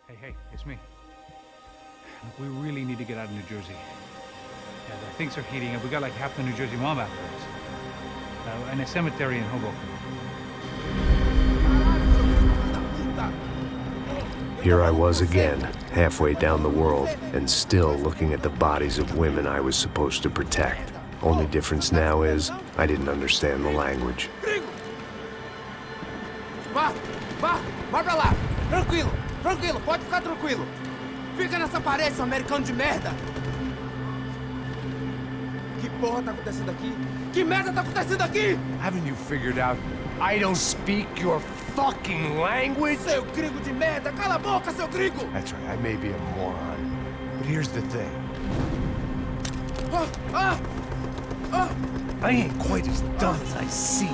Hey, it's me. Look, we really need to get out of New Jersey. Yeah, things are heating up. We got like half the New Jersey mob after us. And a cemetery in Hoboken. Here I was again, halfway down the world, and still looking at the bodies of women I was supposed to protect. Only difference now is, I didn't understand the language. Vai pra lá! Tranquilo, pode ficar tranquilo! Fica nessa parede, seu americano de merda! Que porra tá acontecendo aqui? Que merda tá acontecendo aqui? Haven't you figured out I don't speak your fucking language? Seu gringo de merda! Cala a boca, seu gringo! That's right, I may be a moron, but here's the thing. I ain't quite as dumb as I seem.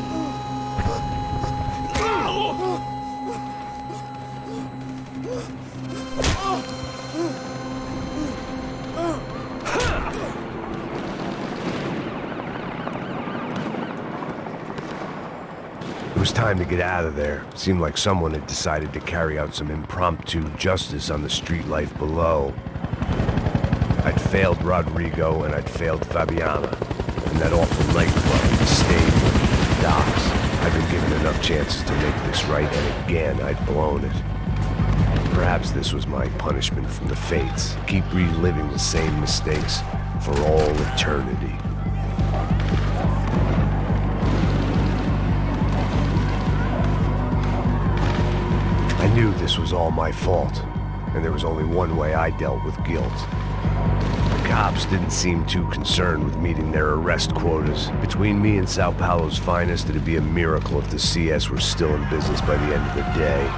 It was time to get out of there. It seemed like someone had decided to carry out some impromptu justice on the street life below. I'd failed Rodrigo and I'd failed Fabiana. And that awful nightclub, the stable, the docks. I'd been given enough chances to make this right, and again I'd blown it. Perhaps this was my punishment from the fates. Keep reliving the same mistakes for all eternity. I knew this was all my fault, and there was only one way I dealt with guilt. The cops didn't seem too concerned with meeting their arrest quotas. Between me and Sao Paulo's finest, it'd be a miracle if the CS were still in business by the end of the day.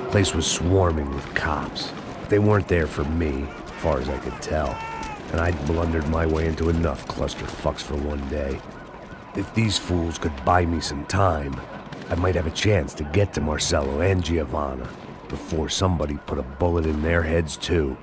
The place was swarming with cops. They weren't there for me, as far as I could tell. And I'd blundered my way into enough clusterfucks for one day. If these fools could buy me some time, I might have a chance to get to Marcello and Giovanna before somebody put a bullet in their heads too.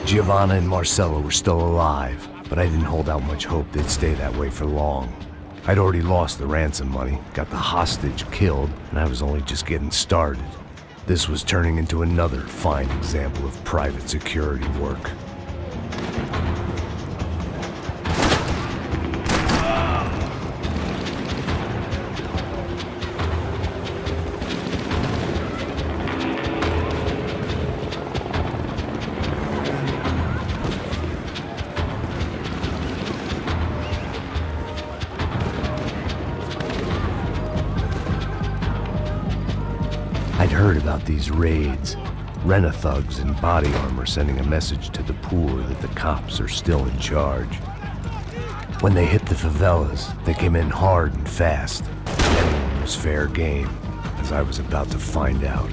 Giovanna and Marcello were still alive, but I didn't hold out much hope they'd stay that way for long. I'd already lost the ransom money, got the hostage killed, and I was only just getting started. This was turning into another fine example of private security work. I'd heard about these raids. Rent-a-thugs in body armor sending a message to the poor that the cops are still in charge. When they hit the favelas, they came in hard and fast. Anyone was fair game, as I was about to find out.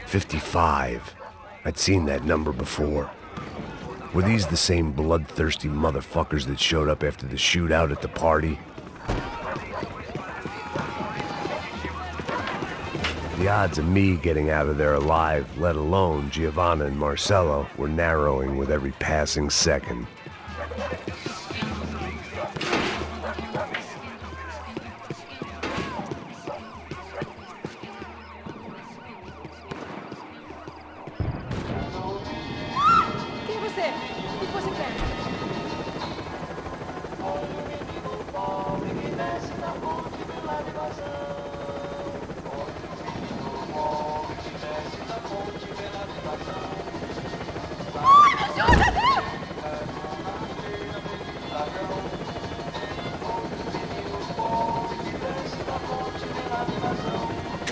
"55. I'd seen that number before. Were these the same bloodthirsty motherfuckers that showed up after the shootout at the party? The odds of me getting out of there alive, let alone Giovanna and Marcello, were narrowing with every passing second.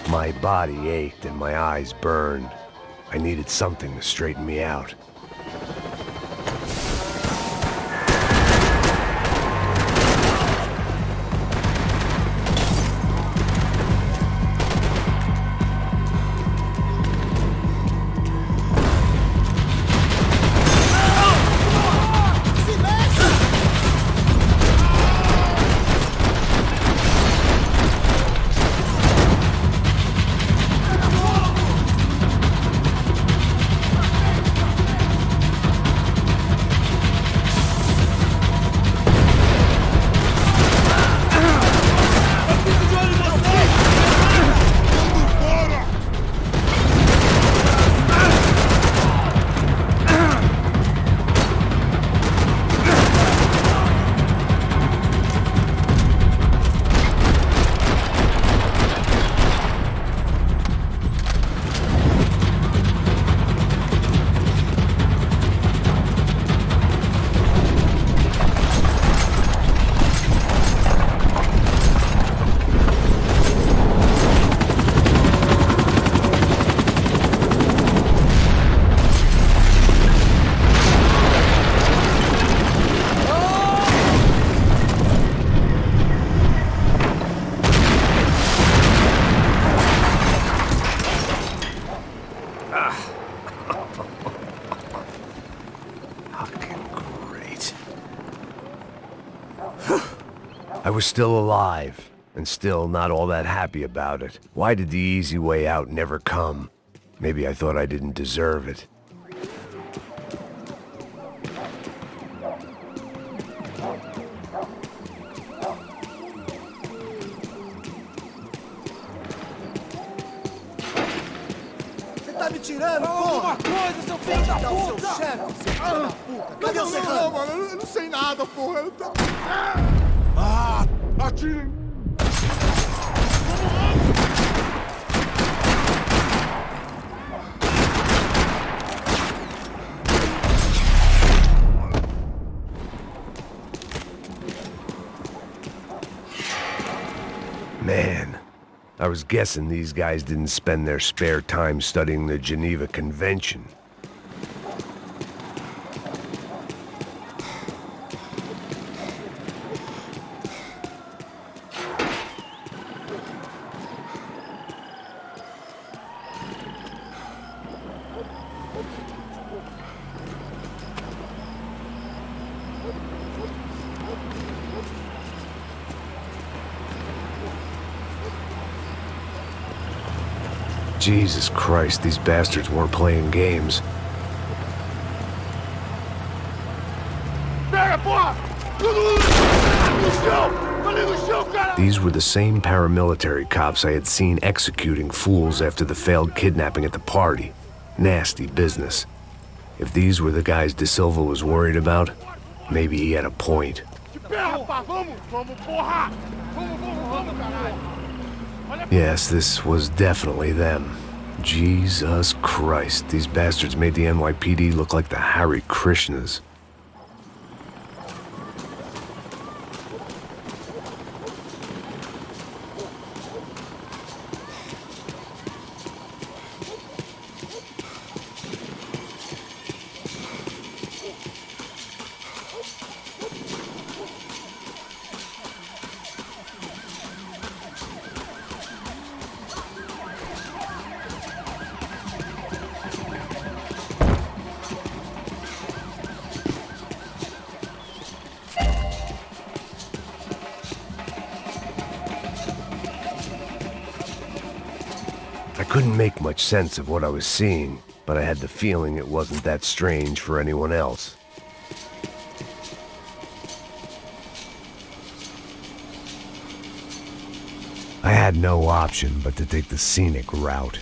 My body ached and my eyes burned. I needed something to straighten me out. I was still alive, and still not all that happy about it. Why did the easy way out never come? Maybe I thought I didn't deserve it. Você tá me tirando, porra? Alguma coisa, seu filho da puta! Seu chefe, seu filho da puta! Cadê o serrano? Não, mano, eu não sei nada, porra. Ah, atirem! Man, I I was guessing these guys didn't spend their spare time studying the Geneva Convention. Jesus Christ, these bastards weren't playing games. These were the same paramilitary cops I had seen executing fools after the failed kidnapping at the party. Nasty business. If these were the guys De Silva was worried about, maybe he had a point. Yes, this was definitely them. Jesus Christ, these bastards made the NYPD look like the Hare Krishnas. I couldn't make much sense of what I was seeing, but I had the feeling it wasn't that strange for anyone else. I had no option but to take the scenic route.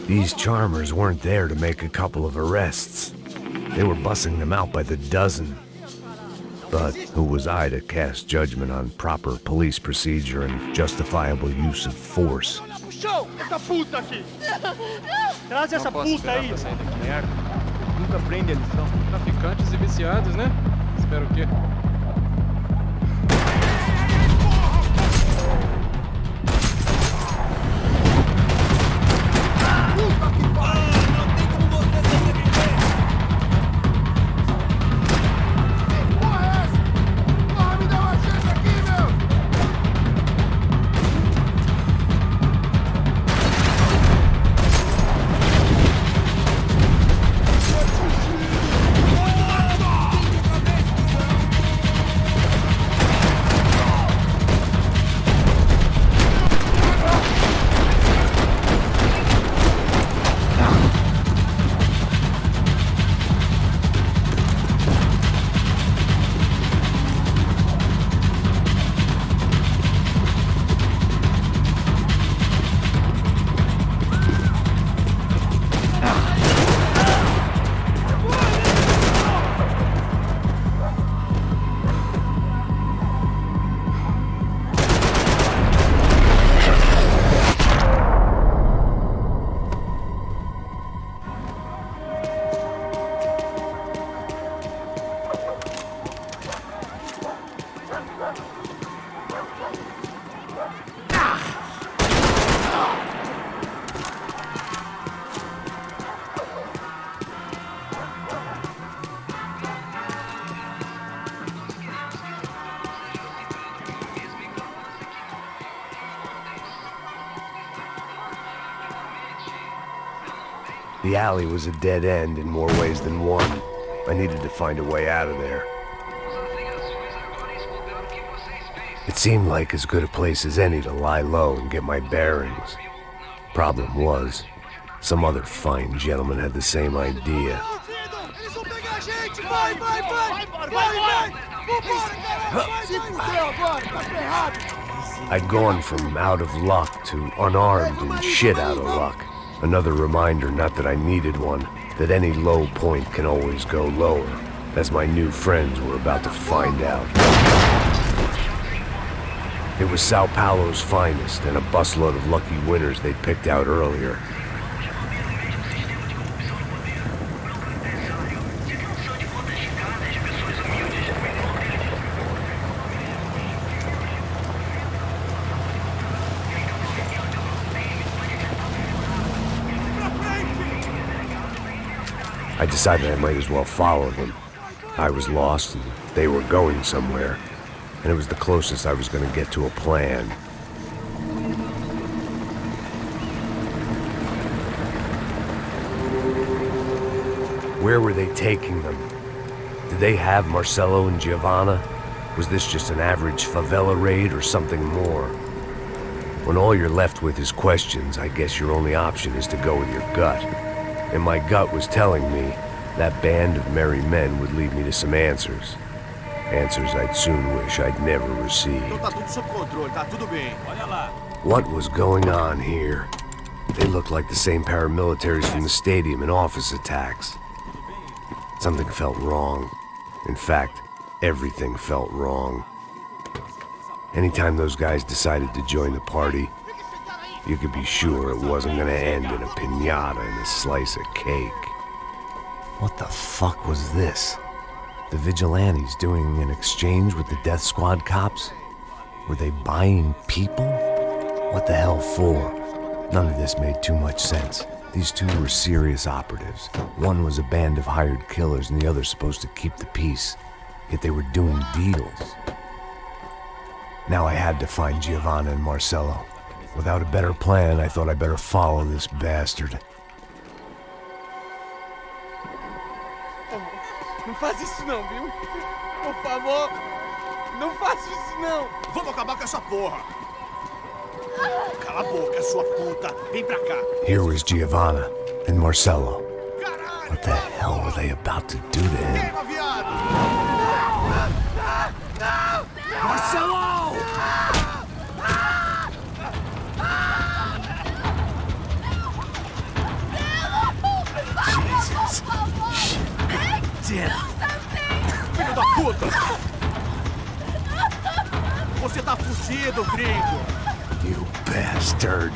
These charmers weren't there to make a couple of arrests. They were bussing them out by the dozen. But who was I to cast judgment on proper police procedure and justifiable use of force? Traz essa puta aí! Nunca aprende a lição. Traficantes e viciados, né? Espero o quê? The alley was a dead end in more ways than one. I needed to find a way out of there. It seemed like as good a place as any to lie low and get my bearings. Problem was, some other fine gentleman had the same idea. I'd gone from out of luck to unarmed and shit out of luck. Another reminder, not that I needed one, that any low point can always go lower, as my new friends were about to find out. It was Sao Paulo's finest and a busload of lucky winners they'd picked out earlier. I decided I might as well follow them. I was lost and they were going somewhere, and it was the closest I was going to get to a plan. Where were they taking them? Did they have Marcelo and Giovanna? Was this just an average favela raid or something more? When all you're left with is questions, I guess your only option is to go with your gut. And my gut was telling me that band of merry men would lead me to some answers. Answers I'd soon wish I'd never received. What was going on here? They looked like the same paramilitaries from the stadium in office attacks. Something felt wrong. In fact, everything felt wrong. Anytime those guys decided to join the party, you could be sure it wasn't gonna end in a piñata and a slice of cake. What the fuck was this? The vigilantes doing an exchange with the death squad cops? Were they buying people? What the hell for? None of this made too much sense. These two were serious operatives. One was a band of hired killers and the other supposed to keep the peace. Yet they were doing deals. Now I had to find Giovanna and Marcelo. Without a better plan, I thought I'd better follow this bastard. Não faz isso não, viu? Por favor, não faça isso não. Vamos acabar com essa porra. Cala a boca, sua puta. Vem pra cá. Here was Giovanna and Marcelo. What the hell were they about to do to him? Marcelo! Jesus. Shit. Filho da puta! Você tá fugido, gringo! You bastard.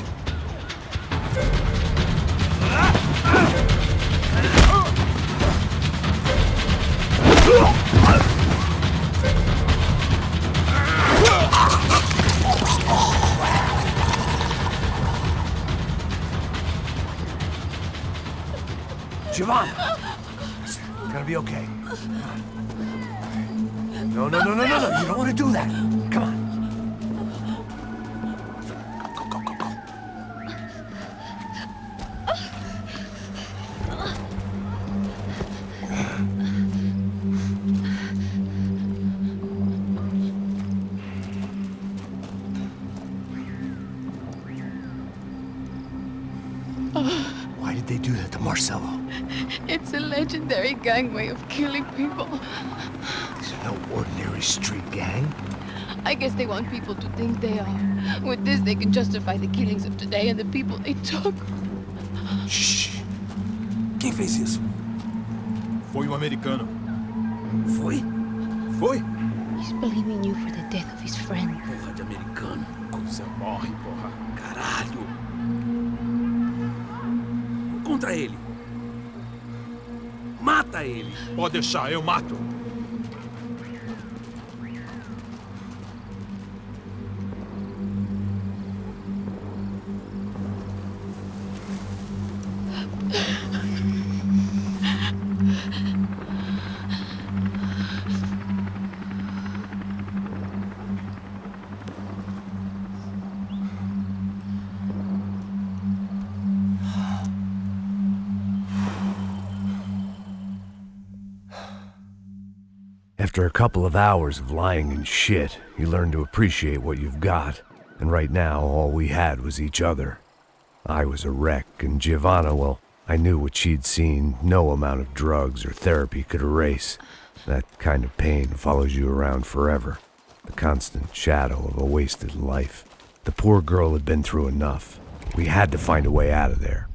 Giovanna! It's gonna be okay. No. You don't want to do that. Come on. Go. Why did they do that to Marcelo? It's a legendary gang way of killing people. These are no ordinary street gang. I guess they want people to think they are. With this, they can justify the killings of today and the people they took. Shh. Quem fez isso? Foi um americano. Foi? He's blaming you for the death of his friend. Porra de americano. Coisa morre, porra. Caralho. Contra ele. Mata ele. Pode deixar, eu mato. After a couple of hours of lying and shit, you learn to appreciate what you've got. And right now, all we had was each other. I was a wreck, and Giovanna, well, I knew what she'd seen no amount of drugs or therapy could erase. That kind of pain follows you around forever. The constant shadow of a wasted life. The poor girl had been through enough. We had to find a way out of there.